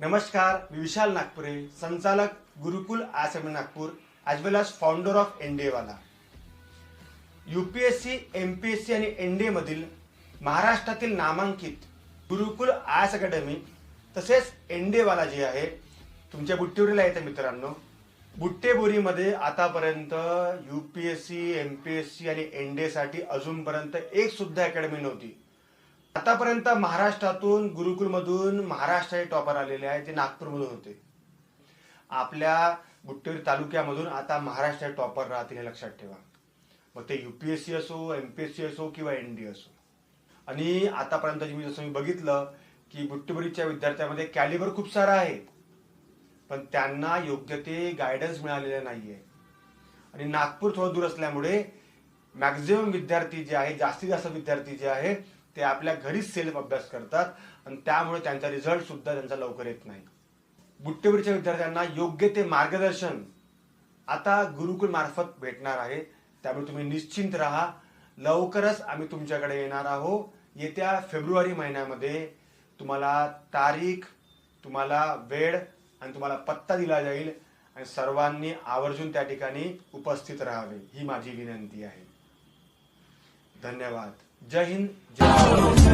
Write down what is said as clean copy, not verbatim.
नमस्कार, मी विशाल नागपुरे, संचालक Gurukul Ashram Nagpur as well as founder of एनडीएवाला. यूपीएससी, एमपीएससी आणि एनडीए मधील महाराष्ट्रातील नामांकित गुरुकुल आयएस अकॅडमी तसेच एनडीएवाला जे आहे तुमच्या बुट्टेबोरीला येते मित्रांनो. बुट्टेबोरीमध्ये आतापर्यंत यूपीएससी, एमपीएससी आणि एनडीएसाठी अजूनपर्यंत एक सुद्धा अकॅडमी नव्हती. आतापर्यंत महाराष्ट्रातून गुरुकुलमधून महाराष्ट्राचे टॉपर आलेले आहे, ते नागपूरमधून होते. आपल्या बुट्टेबोरी तालुक्यामधून आता महाराष्ट्राचे टॉपर राहतील हे लक्षात ठेवा. मग ते यूपीएससी असो, एमपीएससी असो किंवा एनडीए असो. आणि आतापर्यंत जसं मी बघितलं की बुट्टेबोरीच्या विद्यार्थ्यांमध्ये कॅलिबर खूप सारा आहे, पण त्यांना योग्य ते गायडन्स मिळालेलं नाहीये. आणि नागपूर थोडं दूर असल्यामुळे मॅक्झिमम विद्यार्थी जे आहे, जास्तीत जास्त विद्यार्थी जे आहे ते आपल्या घरीच सेल्फ अभ्यास करतात आणि त्यामुळे त्यांचा रिझल्ट सुद्धा त्यांचा लवकर येत नाही. बुट्टेबोरीच्या विद्यार्थ्यांना योग्य ते मार्गदर्शन आता गुरुकुल मार्फत भेटणार आहे. त्यामुळे तुम्ही निश्चिंत राहा. लवकरच आम्ही तुमच्याकडे येणार आहोत. येत्या फेब्रुवारी महिन्यामध्ये तुम्हाला तारीख, तुम्हाला वेळ आणि तुम्हाला पत्ता दिला जाईल आणि सर्वांनी आवर्जून त्या ठिकाणी उपस्थित राहावे ही माझी विनंती आहे. धन्यवाद. जय हिंद, जय भारत.